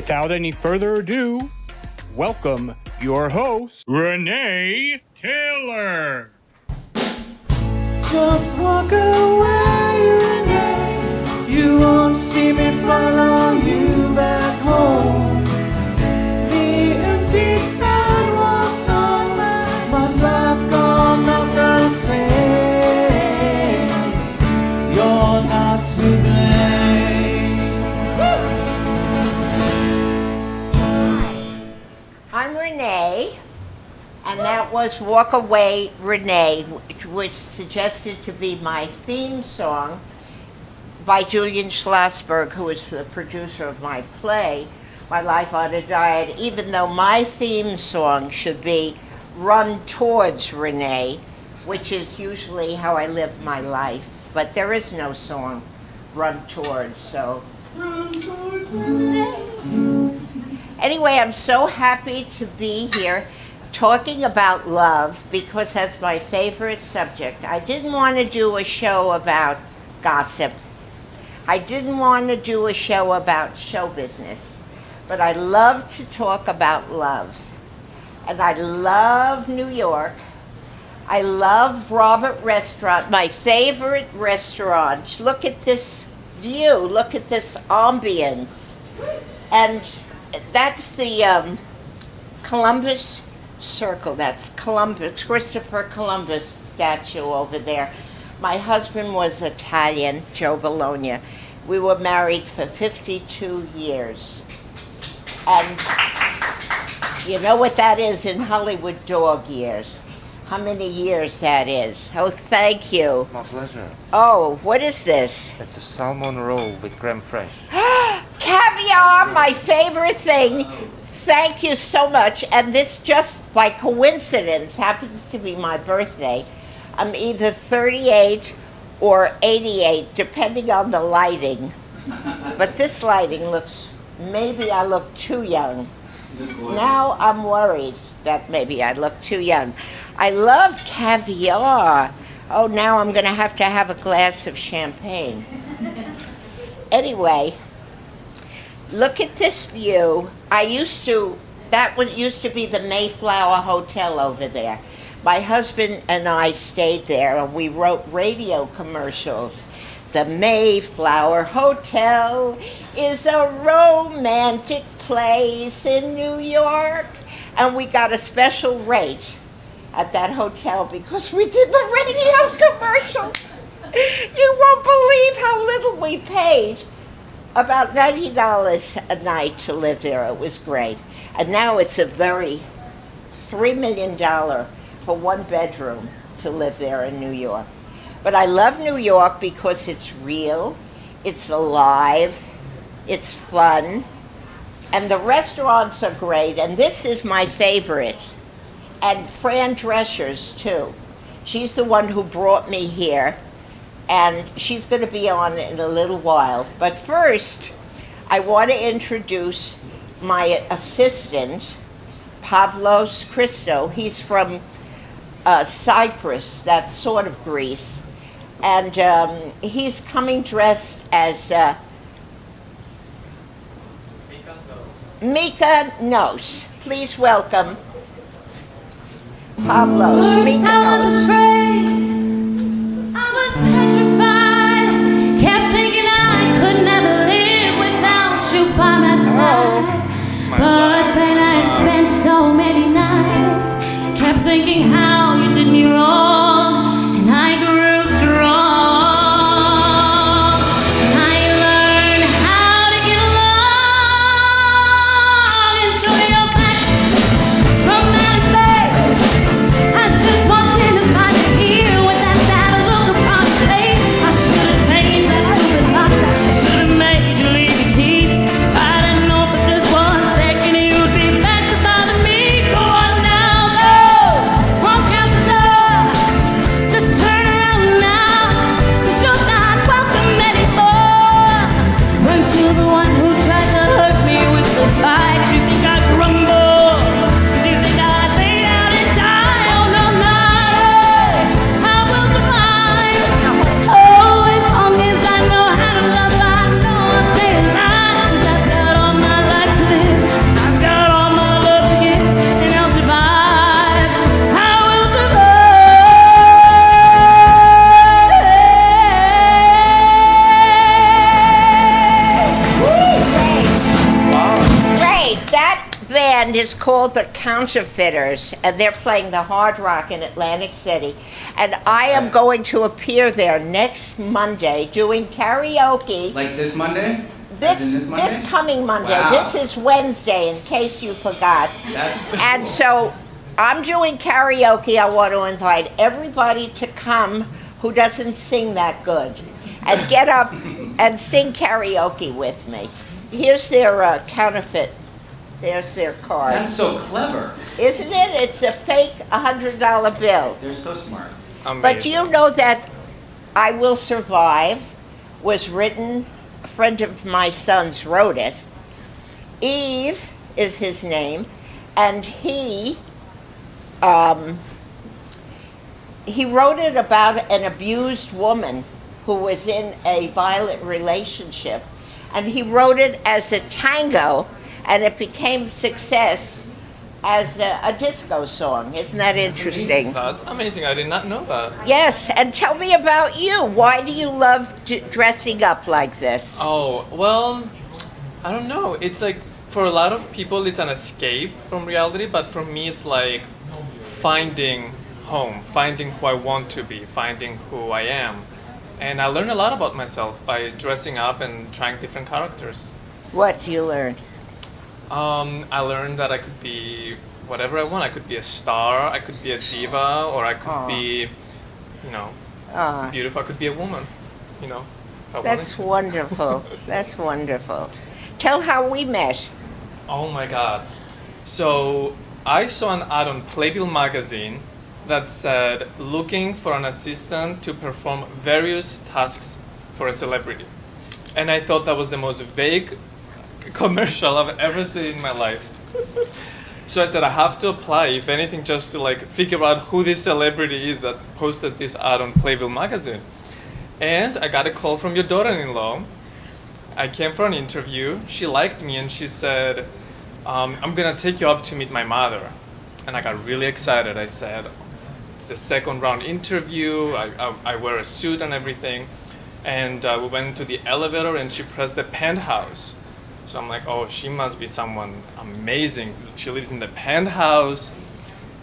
without any further ado, welcome your host, Renee Taylor. Just walk away, Renee. You won't see me follow you back home. The empty sidewalks on my block are not the same. You're not to blame. I'm Renee, and that was Walk Away, Renee, which suggested to be my theme song by Julian Schlossberg, who is the producer of my play, My Life on a Diet, even though my theme song should be Run Towards Renee, which is usually how I live my life. But there is no song, Run Towards, so. Run towards Renee. Anyway, I'm so happy to be here talking about love because that's my favorite subject. I didn't want to do a show about gossip. I didn't want to do a show about show business, but I love to talk about love. And I love New York. I love Robert Restaurant, my favorite restaurant. Look at this view, look at this ambience. And that's the Columbus Circle, that's Columbus, Christopher Columbus statue over there. My husband was Italian, Joe Bologna. We were married for 52 years. And you know what that is in Hollywood dog years? How many years that is? Oh, thank you. My pleasure. Oh, what is this? It's a salmon roll with creme fraiche. Caviar, my favorite thing. Thank you so much. And this just by coincidence happens to be my birthday. I'm either 38 or 88, depending on the lighting. But this lighting looks, maybe I look too young. Now I'm worried that maybe I look too young. I love caviar. Oh, now I'm going to have a glass of champagne. Anyway, look at this view. That used to be the Mayflower Hotel over there. My husband and I stayed there and we wrote radio commercials. The Mayflower Hotel is a romantic place in New York. And we got a special rate at that hotel because we did the radio commercial. You won't believe how little we paid. About $90 a night to live there. It was great. And now it's a very $3 million for one bedroom to live there in New York. But I love New York because it's real, it's alive, it's fun, and the restaurants are great, and this is my favorite. And Fran Drescher's too. She's the one who brought me here, and she's going to be on in a little while. But first, I want to introduce my assistant, Pavlos Christo. He's from Cyprus, that's sort of Greece. And he's coming dressed as Mika Nos. Please welcome Pavlos. Mika Nos. I was afraid, I was petrified, kept thinking I could never live without you by my side. But then I spent so many nights, kept thinking how you did me wrong, and I grew strong. I learned how to get along, and so you're back from that face. I just walked in to find you here with that sad look upon your face. I should have changed that stupid lock. I should have made you leave your keys. I didn't know for just 1 second you'd be back to bother me. Go on now, go. Run band is called the Counterfeiters, and they're playing the Hard Rock in Atlantic City. And I am going to appear there next Monday doing karaoke. Like this Monday? This coming Monday. Wow. This is Wednesday, in case you forgot. That's pretty And cool. so I'm doing karaoke. I want to invite everybody to come who doesn't sing that good and get up and sing karaoke with me. Here's their counterfeit. There's their card. That's so clever. Isn't it? It's a fake $100 bill. They're so smart. But do you know that I Will Survive was written, a friend of my son's wrote it. Eve is his name, and he wrote it about an abused woman who was in a violent relationship, and he wrote it as a tango, and it became success as a disco song. Isn't that interesting? That's amazing. I did not know that. Yes, and tell me about you. Why do you love dressing up like this? Oh, well, I don't know. It's like, for a lot of people, it's an escape from reality, but for me, it's like finding home, finding who I want to be, finding who I am. And I learned a lot about myself by dressing up and trying different characters. What do you learn? I learned that I could be whatever I want. I could be a star, I could be a diva, or I could be, beautiful. I could be a woman, if I That's wanted to. wonderful. That's wonderful. Tell how we met. Oh my God. So I saw an ad on Playbill magazine that said, looking for an assistant to perform various tasks for a celebrity. And I thought that was the most vague commercial I've ever seen in my life. So I said, I have to apply, if anything, just to figure out who this celebrity is that posted this ad on Playbill magazine. And I got a call from your daughter-in-law. I came for an interview. She liked me and she said, I'm gonna take you up to meet my mother. And I got really excited. I said, it's the second round interview. I wear a suit and everything. And we went to the elevator and she pressed the penthouse. So I'm like, oh, she must be someone amazing. She lives in the penthouse.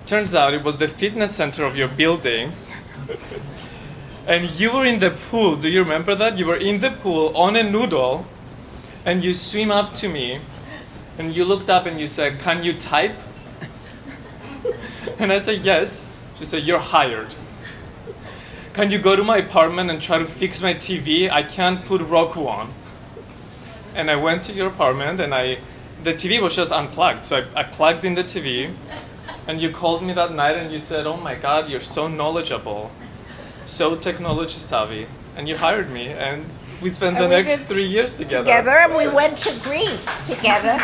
Turns out it was the fitness center of your building. And you were in the pool. Do you remember that? You were in the pool on a noodle. And you swim up to me. And you looked up and you said, can you type? And I said, yes. She said, you're hired. Can you go to my apartment and try to fix my TV? I can't put Roku on. And I went to your apartment and the TV was just unplugged. So I plugged in the TV and you called me that night and you said, oh my God, you're so knowledgeable, so technology savvy. And you hired me and we spent the next 3 years together. And we went to Greece together.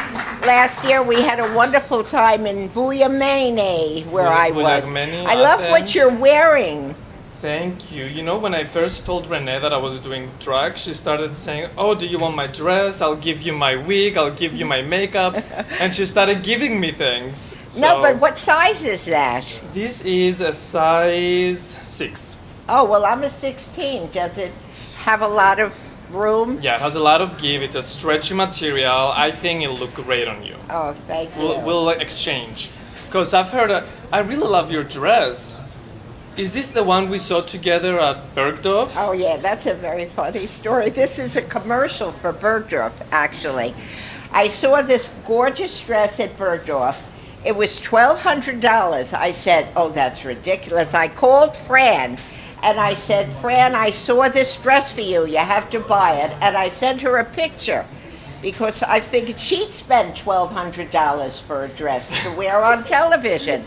Last year we had a wonderful time in Renee, where I was. I love what you're wearing. Thank you. When I first told Renee that I was doing drag, she started saying, oh, do you want my dress? I'll give you my wig. I'll give you my makeup. And she started giving me things. No, but what size is that? This is a size 6. Oh, well, I'm a 16. Does it have a lot of room? Yeah, it has a lot of give. It's a stretchy material. I think it'll look great on you. Oh, thank you. We'll exchange. Because I've heard, I really love your dress. Is this the one we saw together at Bergdorf? Oh, yeah, that's a very funny story. This is a commercial for Bergdorf, actually. I saw this gorgeous dress at Bergdorf. It was $1,200. I said, oh, that's ridiculous. I called Fran, and I said, Fran, I saw this dress for you. You have to buy it. And I sent her a picture because I figured she'd spend $1,200 for a dress to wear on television.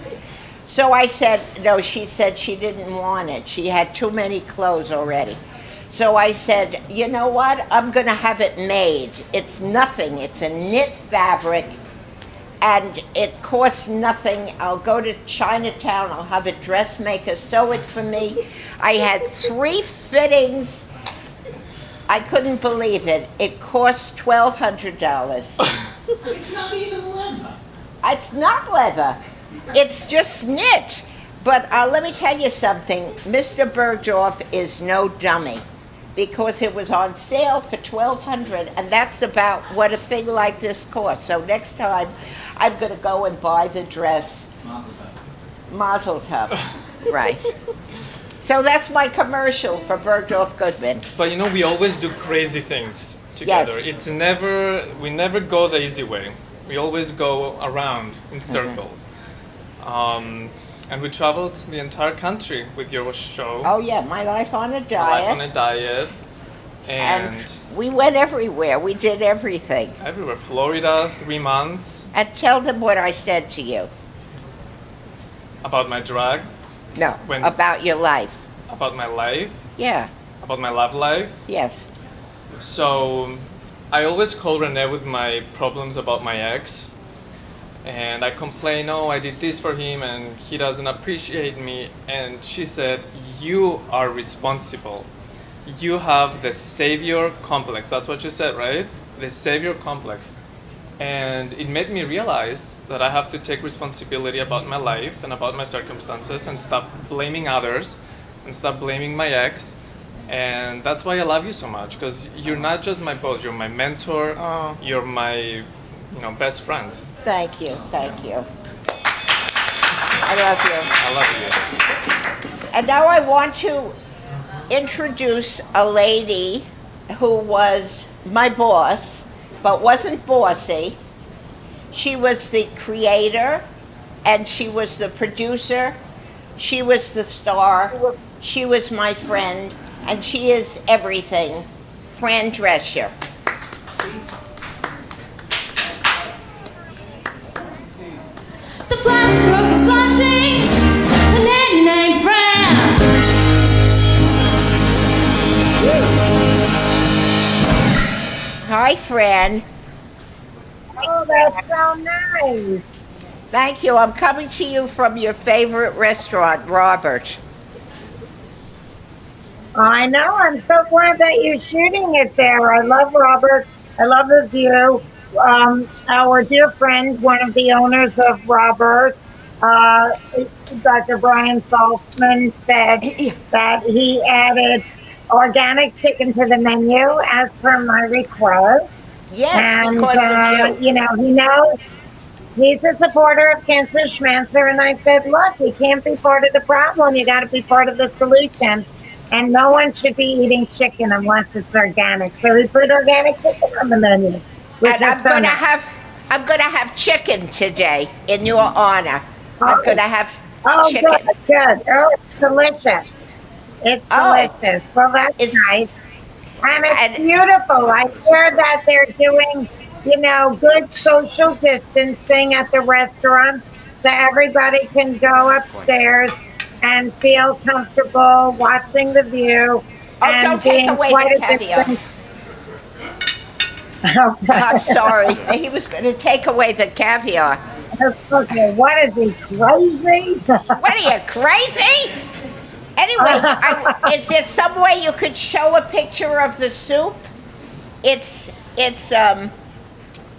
So I said, no, she said she didn't want it. She had too many clothes already. So I said, you know what? I'm going to have it made. It's nothing. It's a knit fabric, and it costs nothing. I'll go to Chinatown. I'll have a dressmaker sew it for me. I had 3 fittings. I couldn't believe it. It cost $1,200. It's not even leather. It's not leather. It's just knit. But let me tell you something. Mr. Bergdorf is no dummy. because it was on sale for $1,200, and that's about what a thing like this costs. So next time, I'm going to go and buy the dress. Mazel tov. Right. So that's my commercial for Bergdorf Goodman. But you know, we always do crazy things together. Yes. We never go the easy way. We always go around in circles. And we traveled the entire country with your show. Oh yeah, My Life on a My Diet. Life on a Diet. And we went everywhere. We did everything. everywhere. Florida, 3 months. And tell them what I said to you. About my drag, No, When- about your life. about my life, Yeah, about my love life. yes. So I always call Renee with my problems about my ex. And I complain, oh, I did this for him and he doesn't appreciate me. And she said, you are responsible. You have the savior complex. That's what you said, right? The savior complex. And it made me realize that I have to take responsibility about my life and about my circumstances and stop blaming others and stop blaming my ex. And that's why I love you so much, because you're not just my boss, you're my mentor, you're my best friend. Thank you, thank you. I love you. I love you. And now I want to introduce a lady who was my boss, but wasn't bossy. She was the creator, and she was the producer. She was the star. She was my friend, and she is everything. Fran Drescher. The flash girl from Flushing, the nanny named Fran. Hi, Fran. Oh, that's so nice. Thank you. I'm coming to you from your favorite restaurant, Robert. I know. I'm so glad that you're shooting it there. I love Robert. I love the view. Our dear friend, one of the owners of Robert, Dr. Brian Saltzman, said that he added organic chicken to the menu as per my request. Yes, And, because of you. he knows he's a supporter of Cancer Schmancer. And I said, look, you can't be part of the problem. You got to be part of the solution. And no one should be eating chicken unless it's organic. So we put organic chicken on the menu. Which And is so nice. I'm gonna have chicken today in your honor. I'm Oh. gonna have Oh, chicken. good. Oh, it's delicious. It's Oh. delicious. Well, that's It's- nice. And it's and- beautiful. I hear that they're doing, good social distancing at the restaurant so everybody can go upstairs and feel comfortable watching the view. Oh, and don't take being away quite the a caviar. distance. Okay. I'm sorry. He was gonna take away the caviar. Okay, what is he, crazy? What are you, crazy? Anyway, is there some way you could show a picture of the soup? It's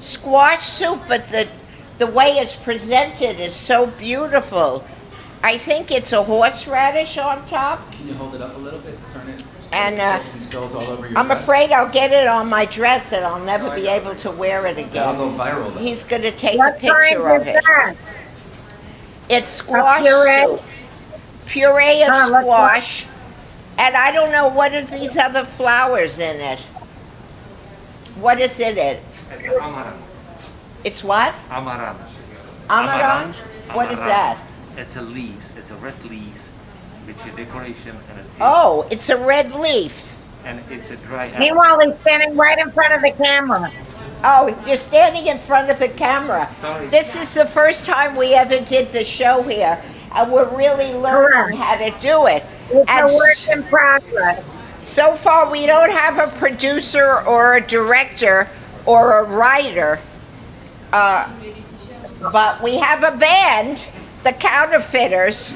squash soup, but the way it's presented is so beautiful. I think it's a horseradish on top, Can you hold it up a little bit? Turn it. and It spills all over your I'm dress. afraid I'll get it on my dress and I'll never be able to wear it That'll go again. viral. Though. He's gonna take a What picture kind of is it. that? It's squash puree? soup. Puree of Huh, let's squash. And I don't know what are these other flowers in it. What is in it? It's amaranth. It's what? Amaranth. Amaranth? What is that? It's a leaves. It's a red leaves with your decoration and a taste. Oh, it's a red leaf. And it's a dry apple. Meanwhile, he's standing right in front of the camera. Oh, you're standing in front of the camera. Sorry. This is the first time we ever did the show here, and we're really learning Correct. how to do it. It's And a work in progress. so far, we don't have a producer or a director or a writer, but we have a band, the Counterfeiters.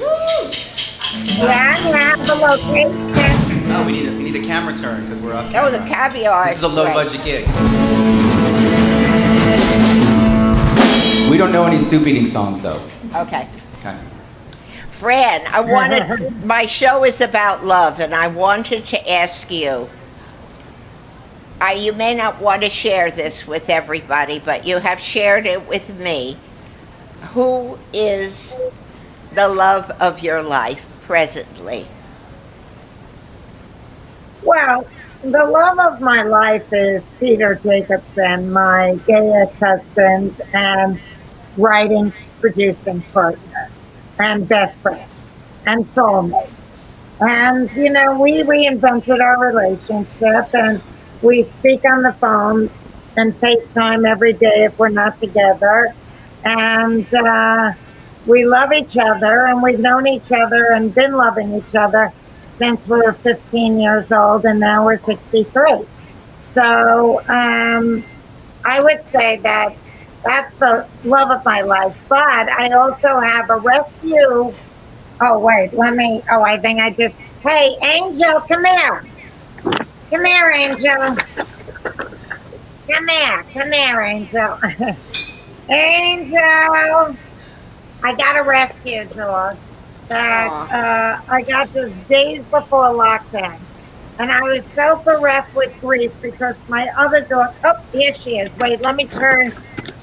Yeah, you have the location. No, we need a camera turn because we're off Oh, camera. the caviar. This is a low right. budget gig. We don't know any soup eating songs though. Okay. Okay. Fran, my show is about love, and I wanted to ask you, You may not want to share this with everybody, but you have shared it with me. Who is the love of your life presently? Well, the love of my life is Peter Jacobson, my gay ex-husband and writing, producing partner and best friend and soulmate. And, we reinvented our relationship and we speak on the phone and FaceTime every day if we're not together. And we love each other and we've known each other and been loving each other since we were 15 years old and now we're 63. So I would say that that's the love of my life. But I also have a rescue. Oh, wait, I think I just, hey, Angel, come here. Come here, Angel. Come here, Angel. Angel. I got a rescue dog that I got this days before lockdown. And I was so bereft with grief because my other dog, oh, here she is. Wait, let me turn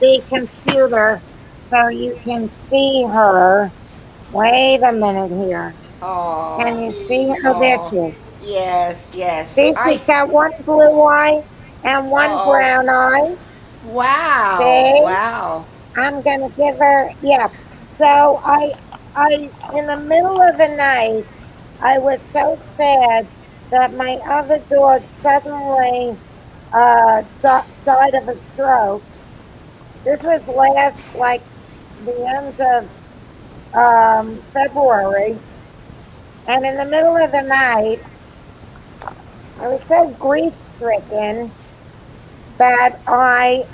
the computer so you can see her. Wait a minute here. Oh. Can you see her? Oh, there she is. Yes. See, she's got one blue eye and one brown eye. Wow. See? Wow. I'm gonna give her, yeah. So I, in the middle of the night, I was so sad that my other dog suddenly died of a stroke. This was like the end of February. And in the middle of the night, I was so grief stricken that I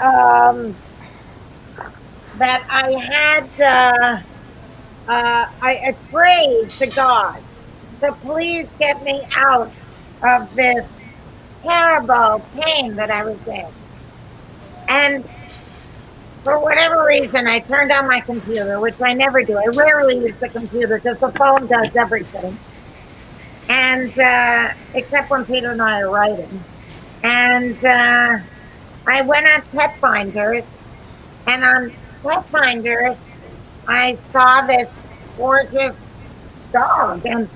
prayed to God to please get me out of this terrible pain that I was in. And for whatever reason, I turned on my computer, which I never do. I rarely use the computer because the phone does everything. And except when Peter and I are writing. And I went on Pet Finders, and on Pet Finders, I saw this gorgeous dog. And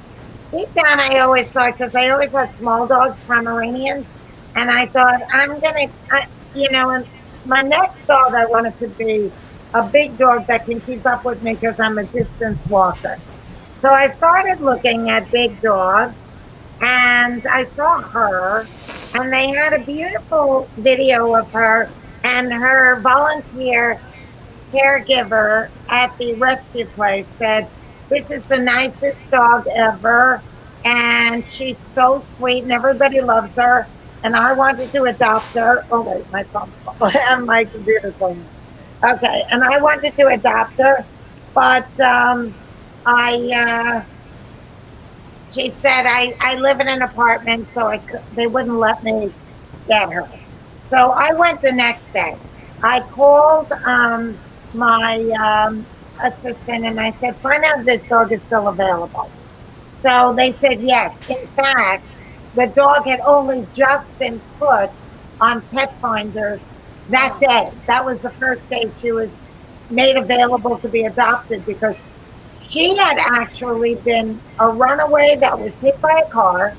deep down, I always thought, because I always had small dogs, Pomeranians, and I thought, and my next dog, I wanted to be a big dog that can keep up with me because I'm a distance walker. So I started looking at big dogs, and I saw her, and they had a beautiful video of her and her volunteer caregiver at the rescue place said, "This is the nicest dog ever, and she's so sweet, and everybody loves her, and I wanted to adopt her." Oh, wait, my phone, my computer's going. Okay, and I wanted to adopt her, but she said, I live in an apartment, so they wouldn't let me get her. So I went the next day. I called my assistant and I said, find out if this dog is still available. So they said yes. In fact, the dog had only just been put on Pet Finders that day. That was the first day she was made available to be adopted because she had actually been a runaway that was hit by a car.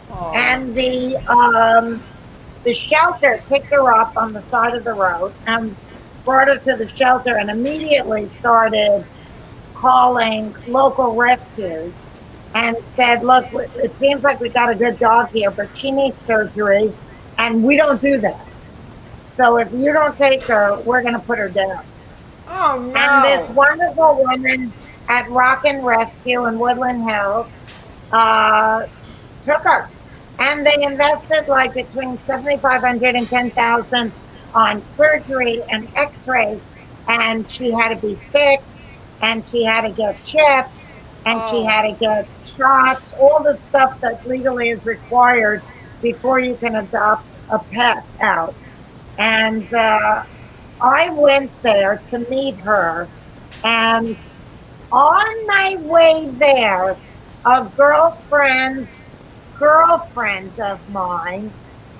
Aww. And the shelter picked her up on the side of the road and brought her to the shelter and immediately started calling local rescues and said, look, it seems like we got a good dog here, but she needs surgery and we don't do that. So if you don't take her, we're going to put her down. Oh, no. And this wonderful woman at Rock and Rescue in Woodland Hills took her. And they invested like between $7,500 and $10,000 on surgery and x-rays. And she had to be fixed, and she had to get chipped, and she had to get shots, all the stuff that legally is required before you can adopt a pet out. And I went there to meet her, and on my way there, a girlfriend of mine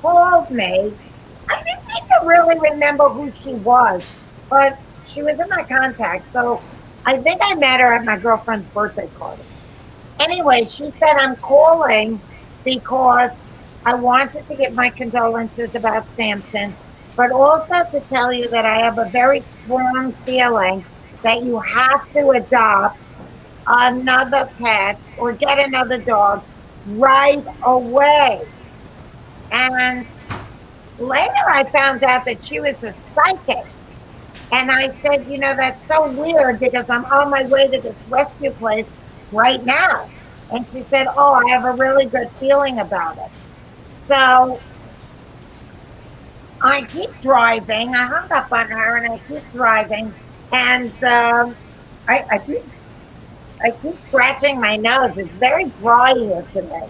called me. I didn't even really remember who she was, but she was in my contacts. So I think I met her at my girlfriend's birthday party. Anyway, she said, I'm calling because I wanted to give my condolences about Samson, but also to tell you that I have a very strong feeling that you have to adopt another pet or get another dog right away. And later I found out that she was a psychic. And I said, that's so weird because I'm on my way to this rescue place right now. And she said, oh, I have a really good feeling about it. So I keep driving. I hung up on her and I keep driving. And I keep scratching my nose. It's very dry here today.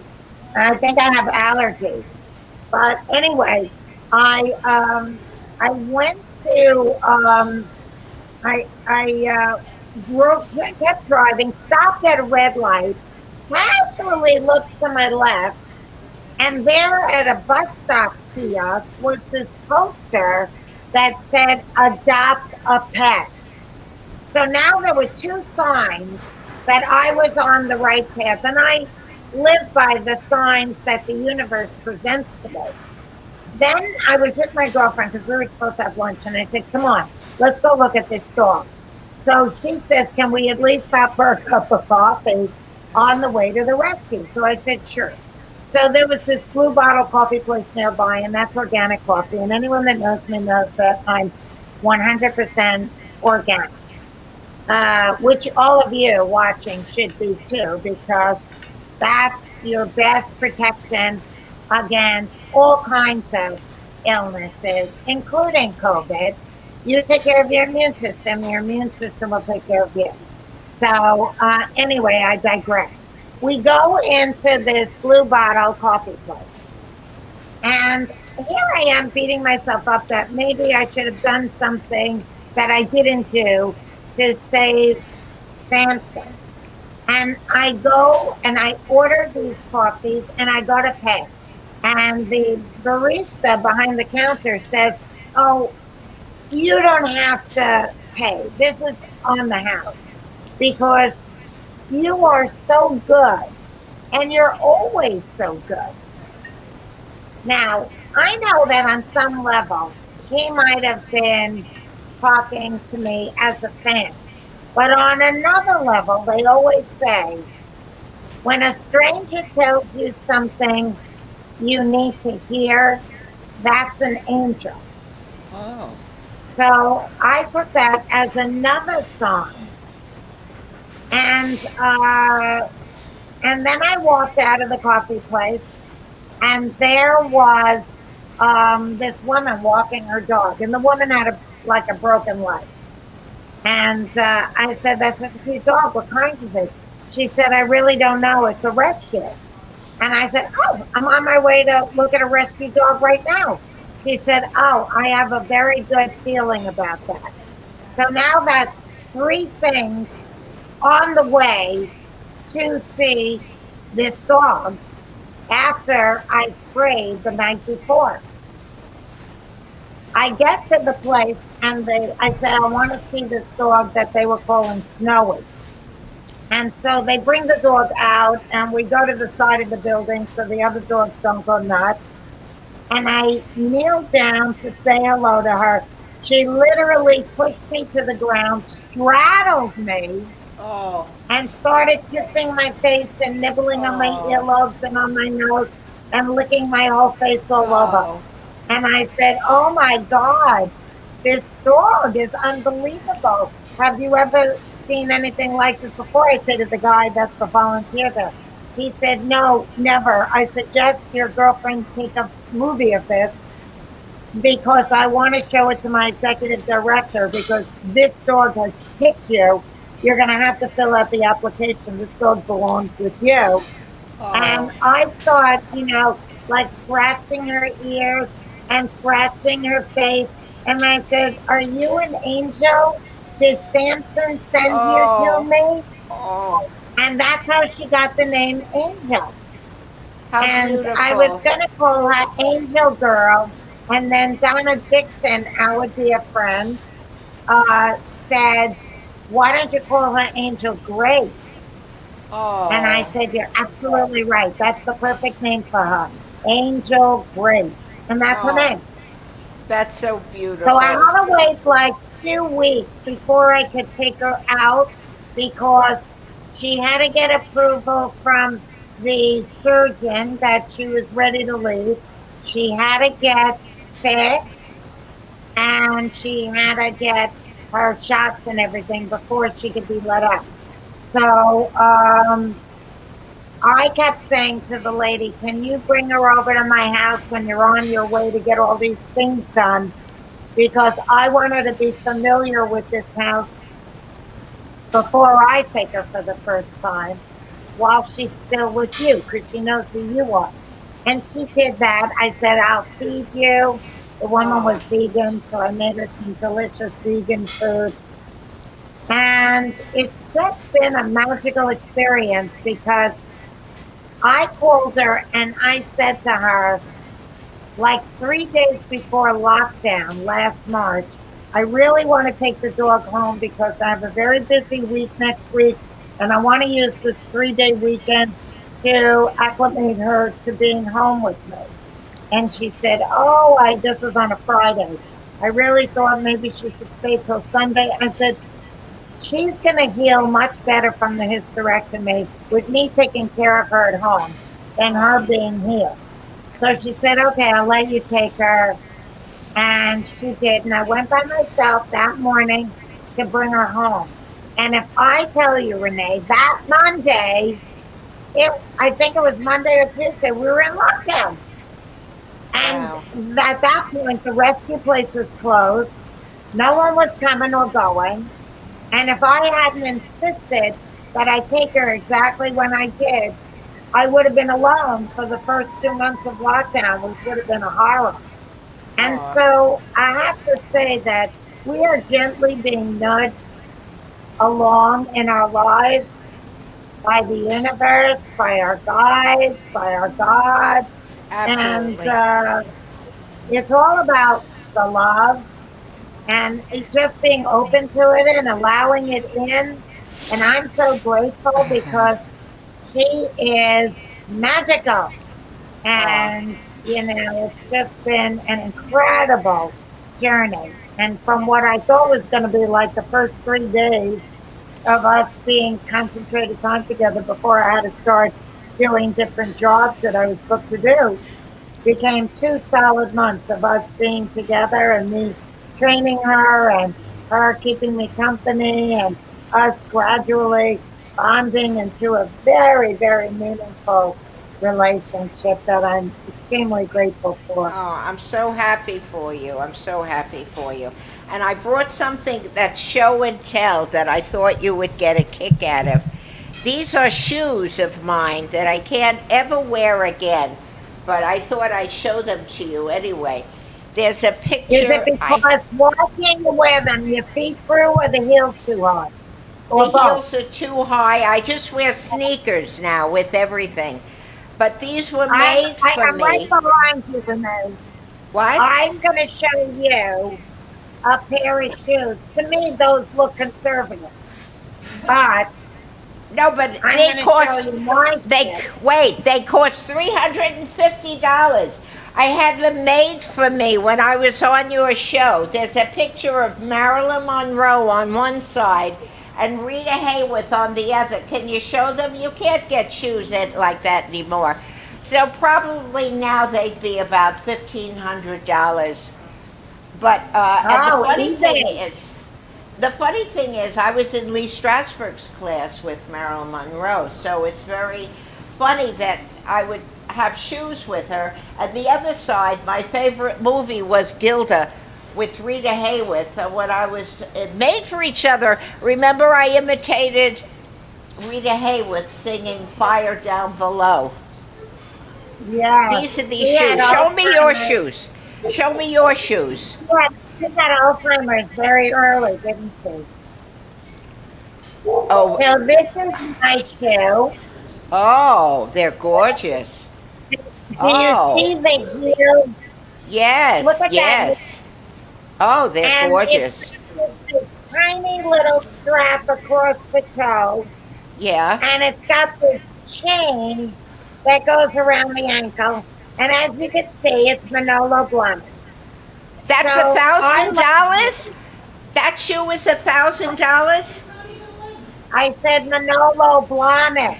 I think I have allergies. But anyway, I went to kept driving, stopped at a red light, casually looks to my left, and there at a bus stop kiosk was this poster that said "Adopt a Pet." So now there were two signs that I was on the right path, and I live by the signs that the universe presents to me. Then I was with my girlfriend because we were supposed to have lunch, and I said, "Come on, let's go look at this dog." So she says, "Can we at least stop for a cup of coffee on the way to the rescue?" So I said, "Sure." So there was this Blue Bottle coffee place nearby, and that's organic coffee. And anyone that knows me knows that I'm 100% organic, which all of you watching should be too, because that's your best protection against all kinds of illnesses, including COVID. You take care of your immune system will take care of you. So, anyway, I digress. We go into this Blue Bottle coffee place, and here I am beating myself up that maybe I should have done something that I didn't do to save Samson. And I go and I order these coffees and I go to pay. And the barista behind the counter says, oh, you don't have to pay. This is on the house because you are so good and you're always so good. Now, I know that on some level, he might have been talking to me as a fan. But on another level, they always say, when a stranger tells you something you need to hear, that's an angel. Oh. So I took that as another sign. And then I walked out of the coffee place, and there was this woman walking her dog, and the woman had a broken leg. And I said, that's such a cute dog. What kind is it? She said, I really don't know. It's a rescue. And I said, oh, I'm on my way to look at a rescue dog right now. She said, oh, I have a very good feeling about that. So now that's three things on the way to see this dog after I prayed the night before. I get to the place and I said, I want to see this dog that they were calling Snowy. And so they bring the dog out and we go to the side of the building so the other dogs don't go nuts. And I kneeled down to say hello to her. She literally pushed me to the ground, straddled me, Oh. and started kissing my face and nibbling on my earlobes and on my nose and licking my whole face all over. And I said, oh my God, this dog is unbelievable. Have you ever seen anything like this before? I said to the guy that's the volunteer there. He said, no, never. I suggest your girlfriend take a movie of this because I want to show it to my executive director because this dog has kicked you. You're going to have to fill out the application. This dog belongs with you. And I thought, like scratching her ears and scratching her face. And I said, are you an angel? Did Samson send you to me? Oh. And that's how she got the name Angel. How And I was beautiful. going to call her Angel Girl. And then Donna Dixon, our dear friend, uh, said, why don't you call her Angel Grace? And I Oh, said, you're absolutely right. That's the perfect name for her. Angel Grace. And that's her oh, name. that's so So I beautiful. had to wait like 2 weeks before I could take her out because she had to get approval from the surgeon that she was ready to leave. She had to get fixed and she had to get her shots and everything before she could be let out. So I kept saying to the lady, can you bring her over to my house when you're on your way to get all these things done? Because I want her to be familiar with this house before I take her for the first time while she's still with you because she knows who you are. And she did that. I said, I'll feed you. The woman Oh, was vegan, so I made her some delicious vegan food. And it's just been a magical experience because I called her and I said to her, like 3 days before lockdown last March, I really want to take the dog home because I have a very busy week next week and I want to use this 3 day weekend to acclimate her to being home with me. And she said, oh, this was on a Friday. I really thought maybe she should stay till Sunday. I said, she's going to heal much better from the hysterectomy with me taking care of her at home than her being here. So she said, okay, I'll let you take her. And she did. And I went by myself that morning to bring her home. And if I tell you, Renee, that Monday, I think it was Monday or Tuesday, we were in lockdown. And wow. at that point, the rescue place was closed. No one was coming or going. And if I hadn't insisted that I take her exactly when I did, I would have been alone for the first 2 months of lockdown, which would have been a horror. And Oh, so I have to say that we are gently being nudged along in our lives by the universe, by our guides, by our God. And absolutely. it's all about the love and it's just being open to it and allowing it in. And I'm so grateful because she is magical. Oh, And, it's just been an incredible journey. And from what I thought was going to be like the first 3 days of us being concentrated time together before I had to start doing different jobs that I was booked to do, became 2 solid months of us being together and me training her and her keeping me company and us gradually bonding into a very, very meaningful relationship that I'm extremely grateful for. oh, I'm so happy for you. I'm so happy for you. And I brought something that's show and tell that I thought you would get a kick out of. These are shoes of mine that I can't ever wear again, but I thought I'd show them to you anyway. There's a Is it picture. because why can't you wear them? Your feet through or the heels too hard? The Or both? heels are too high. I just wear sneakers now with everything. But these were made for I'm right me. behind you, Renee. What? I'm going to show you a pair of shoes. To me, those look conservative. But No, but I'm they going to show cost. you my They shit. wait. They cost $350. I had them made for me when I was on your show. There's a picture of Marilyn Monroe on one side and Rita Hayworth on the other. Can you show them? You can't get shoes like that anymore. So probably now they'd be about $1,500. But and Oh, easy. the funny thing is, I was in Lee Strasberg's class with Marilyn Monroe, so it's very funny that I would have shoes with her. And the other side, my favorite movie was Gilda with Rita Hayworth. When I was made for each other, remember I imitated Rita Hayworth singing "Fire Down Below." Yeah. These are these He had shoes. Show me your Alzheimer's. shoes. Show me your shoes. He had Alzheimer's very early, didn't he? Oh, So this is my shoe. oh, they're gorgeous. Do you see the heel? Yes, Look at that. yes. Oh, they're And gorgeous. it's a tiny little strap across the toe, Yeah. and it's got this chain that goes around the ankle. And as you can see, it's Manolo Blahnik. That's So, $1,000? That shoe is $1,000? I said Manolo Blahnik.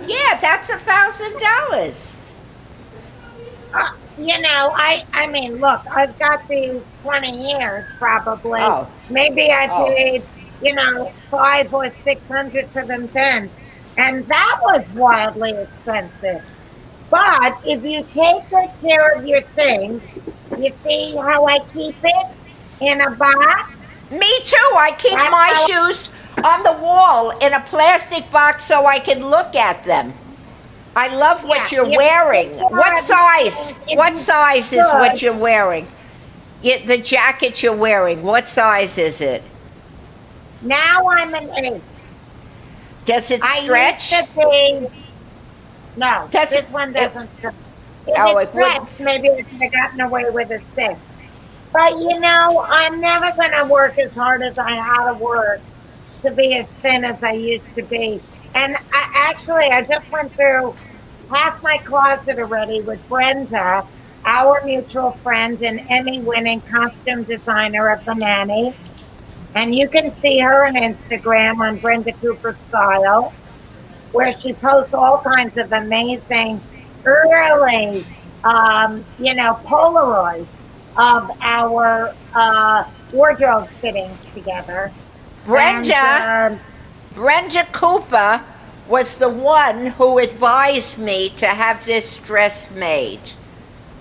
Yeah, that's $1,000. I mean, look, I've got these 20 years probably. Oh. Maybe I Oh. paid, 500 or 600 for them then. And that was wildly expensive. But if you take good care of your things, you see how I keep it in a box? Me too. I keep That's my how- shoes on the wall in a plastic box so I can look at them. I love what Yeah, you're wearing. What size? If What you size is what could. you're wearing? The jacket you're wearing, what size is it? Now I'm an 8. Does it I stretch? used to be. No, Does this it- one doesn't stretch. If Oh, it it wouldn't. stretched, maybe I could have gotten away with a 6. But I'm never going to work as hard as I had to work to be as thin as I used to be. And I just went through half my closet already with Brenda, our mutual friend and Emmy-winning costume designer of the Nanny. And you can see her on Instagram on Brenda Cooper Style, where she posts all kinds of amazing early, Polaroids of our wardrobe fittings together. Brenda, And, Brenda Cooper was the one who advised me to have this dress made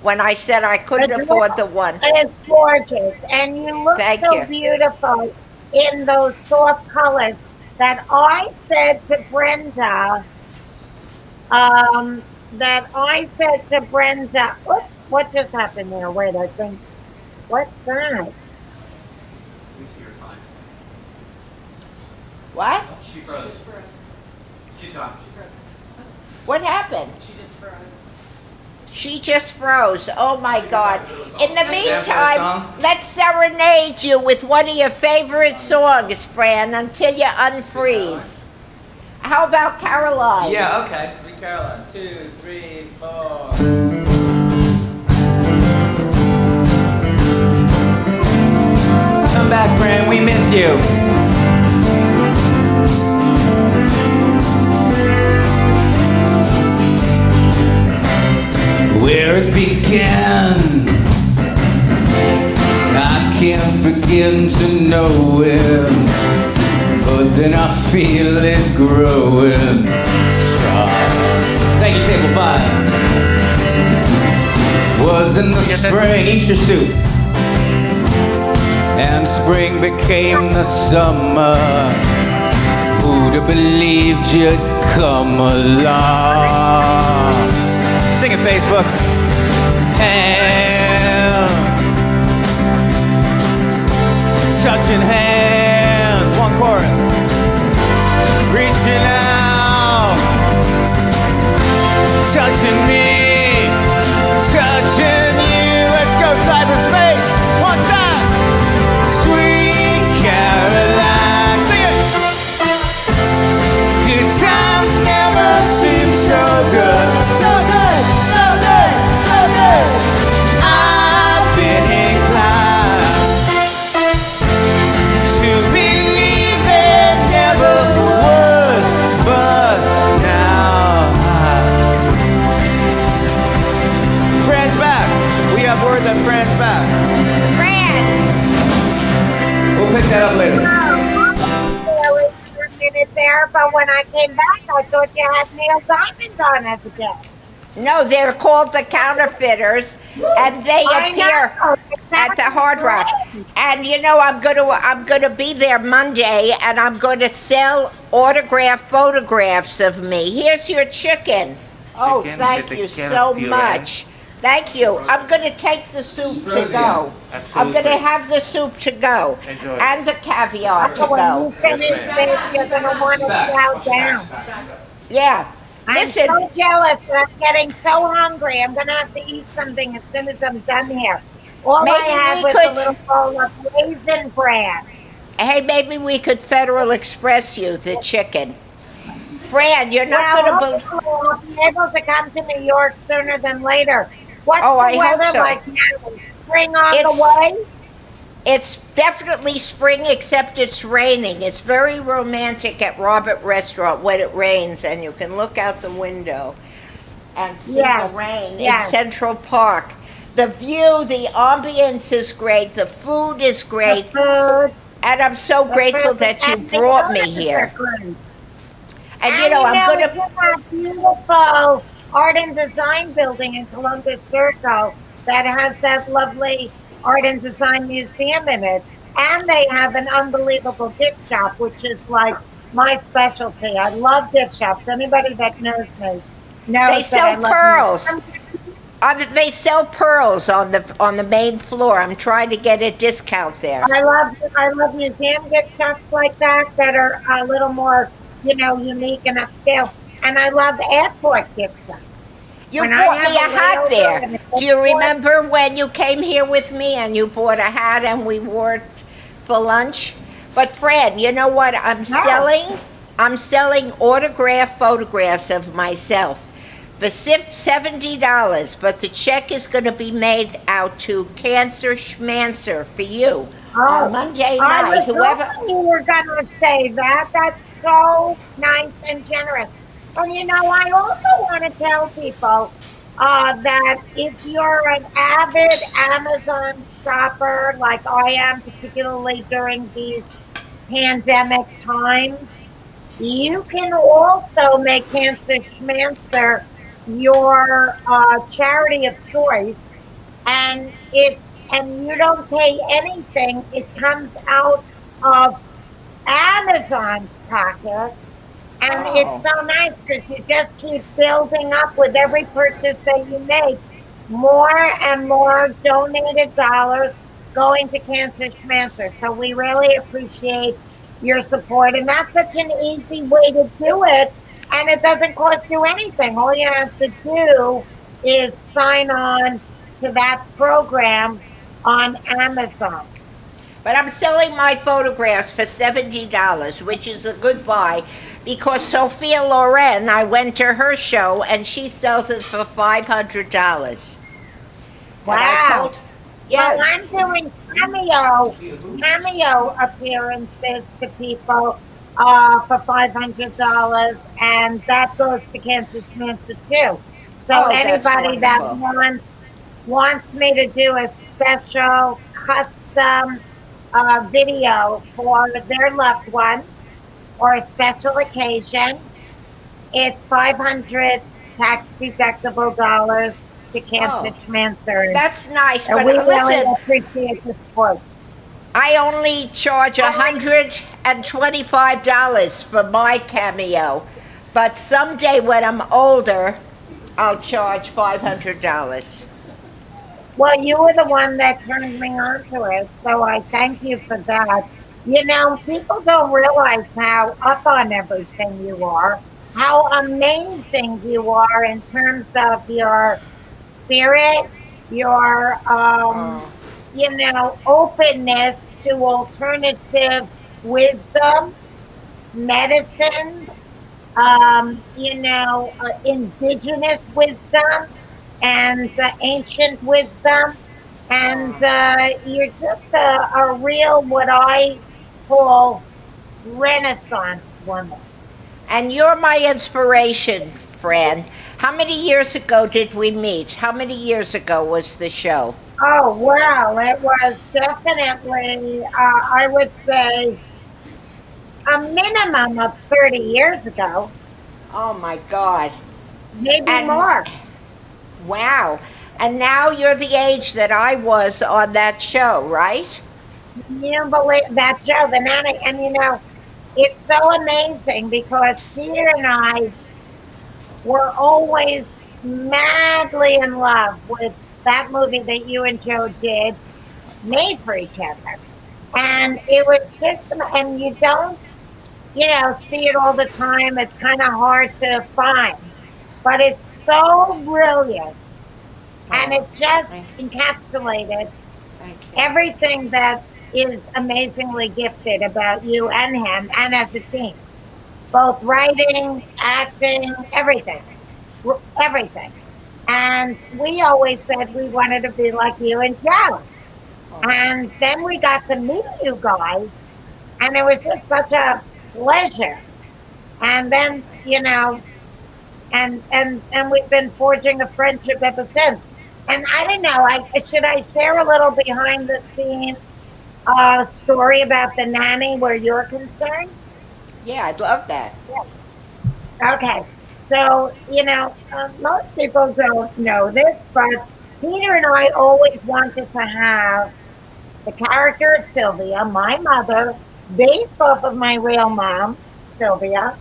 when I said I couldn't The afford dress the one. it's gorgeous, and you look Thank so you. beautiful in those soft colors that I said to Brenda, oops, what just happened there? Wait, I think, what's that? What? She froze. She's gone. What happened? She just froze. Oh my God. In the meantime, let's serenade you with one of your favorite songs, Fran, until you unfreeze. How about Caroline? Yeah, okay. Sweet Caroline. 2, 3, 4. Come back, friend. We miss you. Where it began, I can't begin to know it, but then I feel it growing strong. Thank you, Table 5. Was in the spring, eat your soup, and spring became the summer. Who'd have believed you'd come along? Sing it, Facebook. Hands, touching hands. One chorus. Reaching out, touching me, touching you. Let's go cyberspace. One time. Sweet Caroline. Sing it. Good times never seem so good. So good, so good, so good. I've been inclined to believe it never would, but now Fran's back. We have word that Fran's back. Fran! We'll pick that up later. There was for a minute there, but when I came back, I thought you had Neil Diamond on as a guest. No, they're called the Counterfeiters, and they I appear know, at the Hard Rock. And I'm gonna be there Monday, and I'm gonna sell autographed photographs of me. Here's your chicken. Oh, Chicken thank with the you carrot so puree. much. Thank you. I'm gonna take the soup to go. I'm Absolutely. gonna have the soup to go, Enjoy. and the caviar to So when go. you finish this, you're going to want to chow down. Yeah, I'm Listen, so jealous that I'm getting so hungry. I'm gonna have to eat something as soon as I'm done here. All I maybe had we was a could. little bowl of raisin bran. Hey, maybe we could Federal Express you the chicken. Fran, you're not Well, going to believe. hopefully I'll be able to come to New York sooner than later. What's Oh, the I hope weather so. like now? Is spring on the It's way? it's definitely spring, except it's raining. It's very romantic at Robert Restaurant when it rains, and you can look out the window and see the Yes, rain in yes. Central Park. The view, the ambience is great. The food is The great, food, and I'm so the grateful food, that you and the brought me owners are here. great. And And you I'm know, gonna. it's in that beautiful art and design building in Columbus Circle that has that lovely art and design museum in it. And they have an unbelievable gift shop, which is like my specialty. I love gift shops. Anybody that knows me They knows that I sell love pearls. museums. They sell pearls on the main floor. I'm trying to get a discount there. I love museum gift shops like that are a little more, unique and upscale. And I love airport gift shops. You When I bought me have a a hat layover there. in the Do you airport, remember when you came here with me and you bought a hat and we wore it for lunch? But Fran, you know what I'm no. selling? I'm selling autographed photographs of myself for $70, but the check is going to be made out to Cancer Schmancer for you on Oh, Monday I night. was Whoever. hoping you were going to say that. That's so nice and generous. And I also want to tell people that if you're an avid Amazon shopper like I am, particularly during these pandemic times, you can also make Cancer Schmancer your charity of choice, and you don't pay anything. It comes out of Amazon's pocket, and it's Oh. so nice because you just keep building up with every purchase that you make. More and more donated dollars going to Cancer Schmancer. So we really appreciate your support. And that's such an easy way to do it. And it doesn't cost you anything. All you have to do is sign on to that program on Amazon. But I'm selling my photographs for $70, which is a good buy because Sophia Loren, I went to her show and she sells it for $500. And I Wow. told, Well, yes. I'm doing cameo appearances to people for $500, and that goes to Cancer Cancer too. So Oh, that's anybody that wonderful. wants me to do a special custom video for their loved one or a special occasion, it's 500 tax deductible dollars to Cancer Oh, Schmancer. that's nice. And But we really listen, appreciate the support. I only charge $125 for my cameo. But someday when I'm older, I'll charge $500. Well, you were the one that turned me on to it, so I thank you for that. People don't realize how up on everything you are, how amazing you are in terms of your spirit, your Oh, openness to alternative wisdom, medicines, indigenous wisdom and ancient wisdom. And oh. you're just a real, what I call, Renaissance woman. And you're my inspiration, Fran. How many years ago did we meet? How many years ago was the show? Oh, well, it was definitely, I would say, a minimum of 30 years ago, Oh my God. maybe And more. wow. And now you're the age that I was on that show, right? You believe that show, the Nanny, and it's so amazing because Peter and I were always madly in love with that movie that you and Joe did, Made for Each Other. And it was just, and you don't, see it all the time. It's kind of hard to find. but it's so brilliant. And Oh, it just thank, encapsulated thank you. everything that is amazingly gifted about you and him and as a team. Both writing, acting, everything. Everything. And we always said we wanted to be like you and Joe. Oh, And then we got to meet you guys, and it was just such a pleasure. And then, and we've been forging a friendship ever since. And I don't know, should I share a little behind the scenes story about the nanny where you're concerned? yeah, I'd love that. Okay. So, most people don't know this, but Peter and I always wanted to have the character of Sylvia, my mother, based off of my real mom, Sylvia,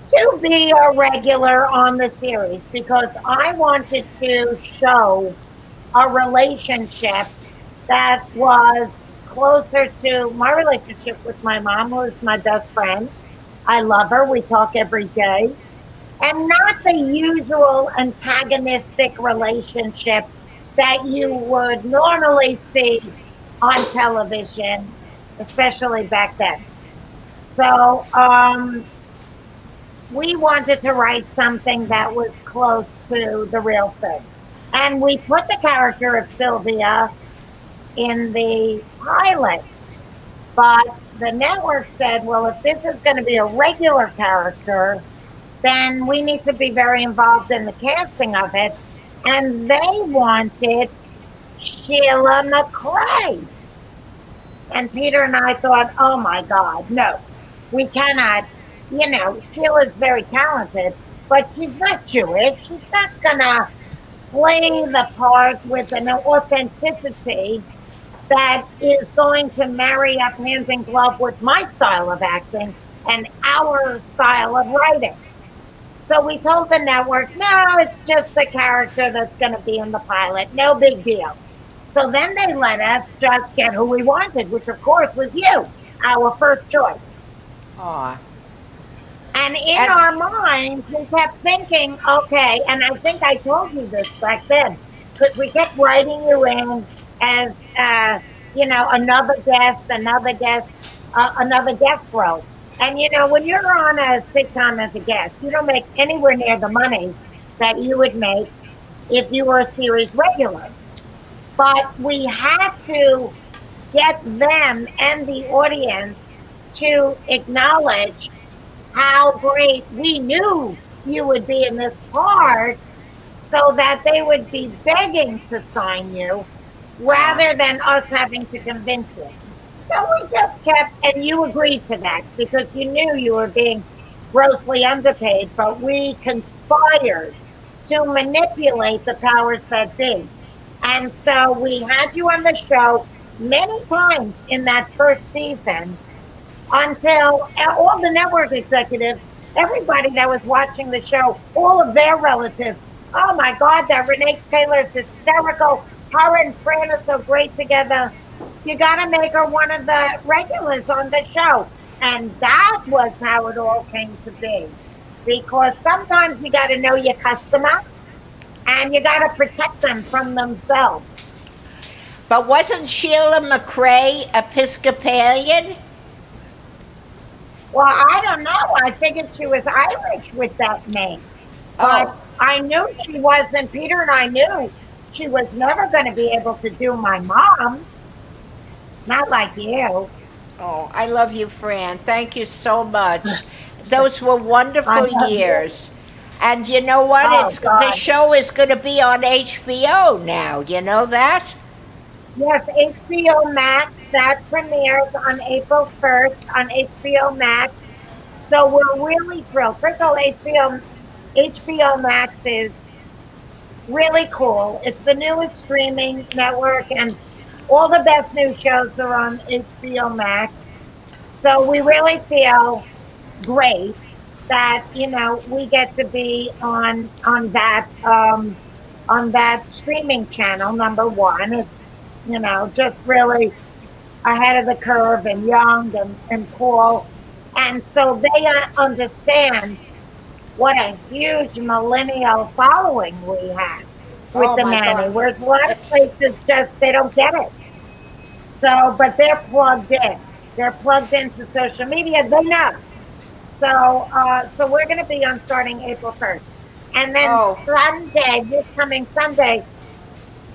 to be a regular on the series because I wanted to show a relationship that was closer to my relationship with my mom, who is my best friend. I love her. We talk every day. And not the usual antagonistic relationships that you would normally see on television, especially back then. So we wanted to write something that was close to the real thing. And we put the character of Sylvia in the pilot. But the network said, well, if this is going to be a regular character, then we need to be very involved in the casting of it. And they wanted Sheila McRae. And Peter and I thought, oh my God, no, we cannot. Sheila's very talented, but she's not Jewish. She's not going to play the part with an authenticity that is going to marry up hand in glove with my style of acting and our style of writing. So we told the network, no, it's just the character that's going to be in the pilot. No big deal. So then they let us just get who we wanted, which of course was you, our first choice. Aw. And in And our minds, we kept thinking, okay, and I think I told you this back then, because we kept writing you in as, another guest role. And when you're on a sitcom as a guest, you don't make anywhere near the money that you would make if you were a series regular. But we had to get them and the audience to acknowledge how great we knew you would be in this part so that they would be begging to sign you rather than us having to convince you. So we just kept, and you agreed to that because you knew you were being grossly underpaid, but we conspired to manipulate the powers that be. And so we had you on the show many times in that first season until all the network executives, everybody that was watching the show, all of their relatives, oh my God, that Renee Taylor's hysterical. Her and Fran are so great together. You got to make her one of the regulars on the show. And that was how it all came to be. Because sometimes you got to know your customer and you got to protect them from themselves. but wasn't Sheila McRae Episcopalian? Well, I don't know. I figured she was Irish with that name. But Oh, I knew she wasn't. Peter and I knew she was never going to be able to do my mom. Not like you. oh, I love you, Fran. Thank you so much. Those were I wonderful love you. years. And you know what? Oh, It's the God. show is going to be on HBO now. You know that? Yes, HBO Max. That premieres on April 1st on HBO Max. So we're really thrilled. First of all, HBO Max is really cool. It's the newest streaming network, and all the best new shows are on HBO Max. So we really feel great that we get to be on that streaming channel. Number one, it's just really ahead of the curve and young and cool, and so they understand what a huge millennial following we have with Oh the my nanny. God. Whereas a lot of It's places just they don't get it. So, but they're plugged in. They're plugged into social media. They know. So we're going to be on starting April 1st, and then oh Sunday, this coming Sunday,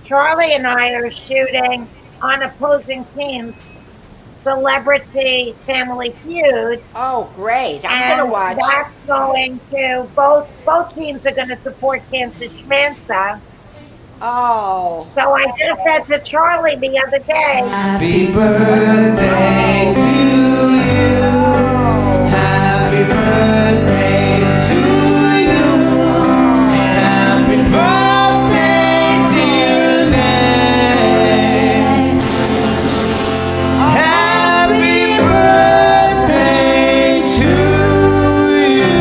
Charlie and I are shooting on opposing teams, Celebrity Family Feud, oh great. I'm gonna and watch. that's going to both teams are going to support Cancer Schmancer. Oh. So I just said to Charlie the other day, Happy birthday to you. Happy birthday to you. Happy birthday, dear Renee. Happy birthday to you.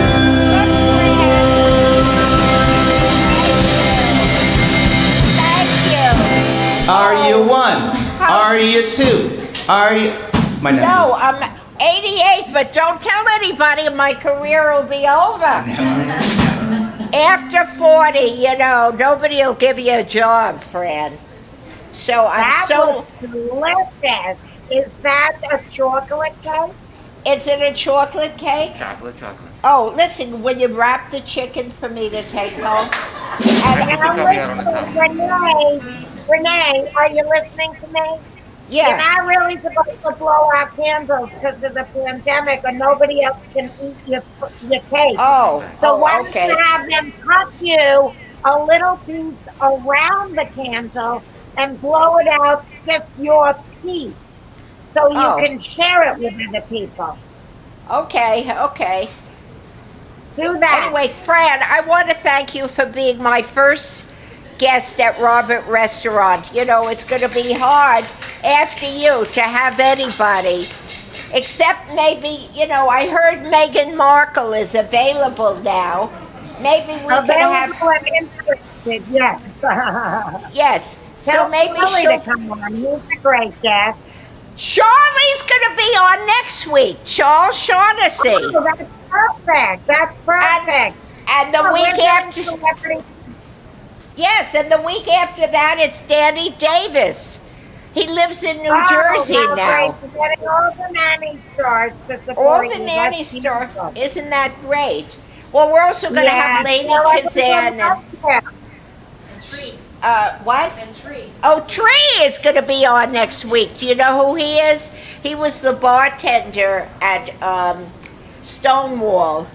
Thank you. Are you one? Are you two? Are you? My nephew. No, I'm 88, but don't tell anybody. My career will be over. After 40, you know, nobody will give you a job, Fran. So I'm that so. was delicious. Is that a chocolate cake? Is it a chocolate cake? Chocolate. Oh, listen, will you wrap the chicken for me to take home? And, It's probably out on the top. Renee, are you listening to me? You're yeah. not really supposed to blow out candles because of the pandemic, or nobody else can eat your cake. Oh, So oh, why don't okay. you have them cut you a little piece around the candle and blow it out just your piece, so you Oh. can share it with other people. Okay. Do that. Anyway, Fran, I want to thank you for being my first guest at Robert Restaurant. You know, it's going to be hard after you to have anybody, except maybe, you know, I heard Meghan Markle is available now. Maybe we can have, Available and interested, yes. yes. So Tell maybe Charlie she'll, to come on. He's a great guest. Charlie's going to be on next week. Charles Shaughnessy. Oh, that's perfect. That's perfect. And the Oh, week we're doing after, celebrity- yes, and the week after that, it's Danny Davis. He lives in New Jersey how now. Great. We're getting all the nanny stars to support All you. the nanny That's stars. beautiful. Isn't that great? Well, we're also going to have Lady Kazan and what? Oh, Tree is going to be on next week. Do you know who he is? He was the bartender at Stonewall,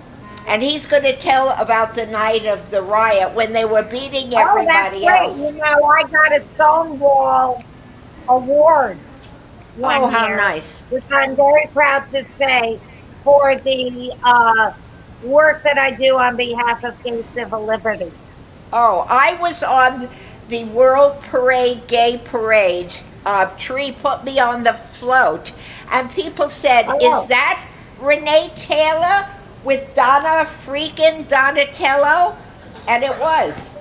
and he's going to tell about the night of the riot when they were beating everybody that's else. great. You know, I got a Stonewall award one Oh, how year, nice! which I'm very proud to say for the work that I do on behalf of gay civil liberties. Oh, I was on the World Parade Gay Parade. Tree put me on the float, and people said, Oh. "Is that Renee Taylor with Donna freaking Donatello?" And it was.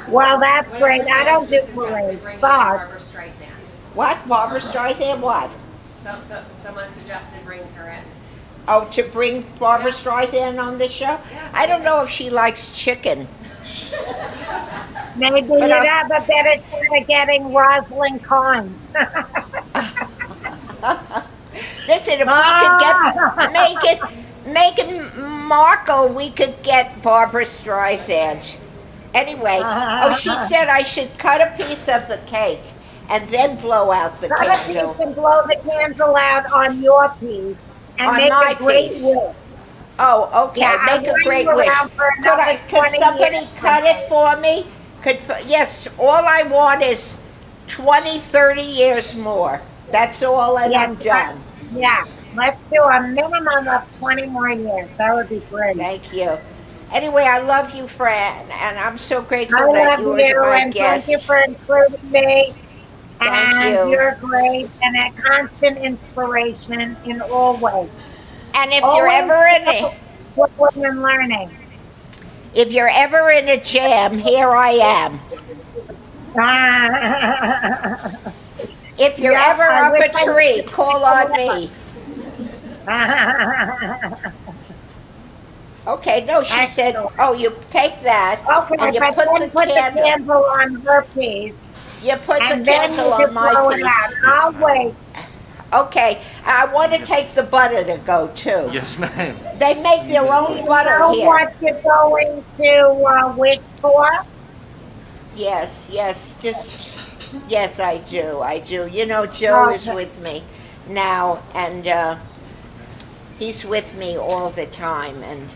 Well, that's great. I don't do parades, but Barbara Streisand. What? Barbara Streisand? What? Someone suggested bringing her in. Oh, to bring Barbara Streisand on the show? I don't know if she likes chicken. maybe But you'd I'll- have a better shot of getting Rosalind Carnes. Listen, if we could get Meghan Markle, we could get Barbara Streisand. Anyway, she said I should cut a piece of the cake and then blow out the Cut a candle. piece and blow the candle out on your piece and On make my a great piece. wish. Oh, okay. Yeah, Make I'll a great bring you wish. around for Could another 20 somebody years. cut it for me? Yes, all I want is 20, 30 years more. That's all, and I'm done. Yeah, let's do a minimum of 20 more years. That would be great. Thank you. Anyway, I love you, Fran, and I'm so grateful I that love you were you, my and guest. thank you for including me. Thank And you. you're great and a constant inspiration in all ways. And if you're ever in a, What women learning. if you're ever in a jam, here I am. If you're Yeah, ever I up wish a I tree, could call pick on them me. Okay, no, she said, Excellent. oh, you take that Okay, and you but put then the put the candle. candle on her piece, You put the and then candle you on can my blow it out. piece. I'll wait. Okay, I want to take the butter to go too. Yes, ma'am. They make their own butter Know here. what you're going to wish for? Yes, yes, I do. You know, Joe is Okay. with me now, and he's with me all the time, and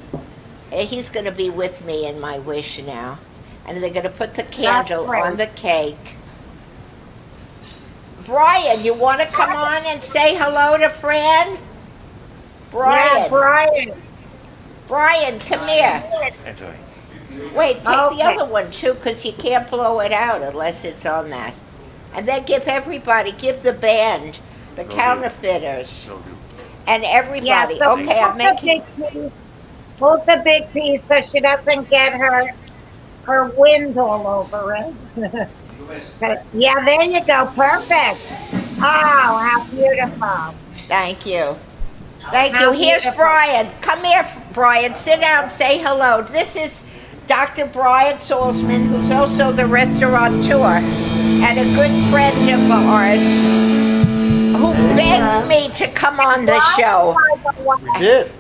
he's going to be with me in my wish now. And they're going to put the candle great. on the cake. Brian, you want to come on and say hello to Fran? Yeah, Brian, Brian. Brian, come here. Enjoy. Wait, take the Okay. other one too, because you can't blow it out unless it's on that. And then give the band, the Counterfeiters, Will do. and Yeah, everybody. so Okay, I'm making. hold the big piece so she doesn't get her wind all over it. But, yeah, there you go. Perfect. Oh, how beautiful. Thank you. Thank How you. Here's beautiful. Brian. Come here, Brian. Sit down. Say hello. This is Dr. Brian Salzman, who's also the restaurateur and a good friend of ours, who begged me to come on the show. We did.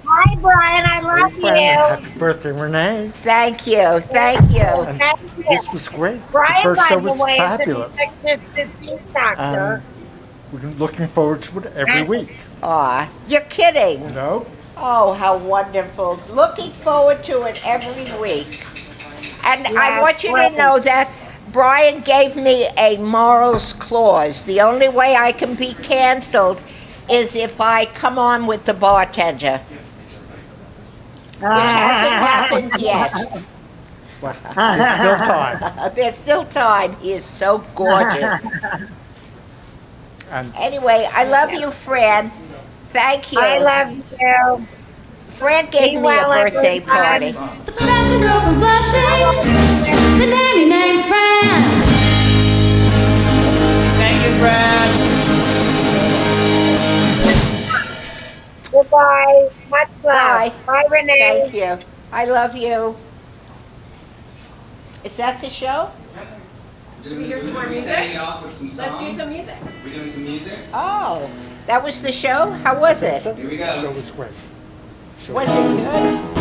Hi, Brian. I love Hey, Fran, you. happy birthday, Renee. Thank you. Thank you. And Thank you. this was great. Brian, the first by show the was way, fabulous. is an infectious disease doctor. We're looking forward to it every week. Aw, you're kidding. No? Oh, how wonderful. Looking forward to it every week. And I Yes, want you to well- know that Brian gave me a morals clause. The only way I can be canceled is if I come on with the bartender, which hasn't happened yet. But there's still time. There's still time. He is so gorgeous. And Anyway, I love you, Fran. Thank you. I love you. Fran gave Be me well, a birthday everyone. party. The fashion girl from Flushing, the nanny named Fran. Thank you, Fran. Goodbye. Much love. Bye. Bye, Renee. Thank you. I love you. Is that the show? Should we hear some more music? Let's do some music. We're doing some music. Oh, that was the show? How was it? Here we go. show was great. Was it good?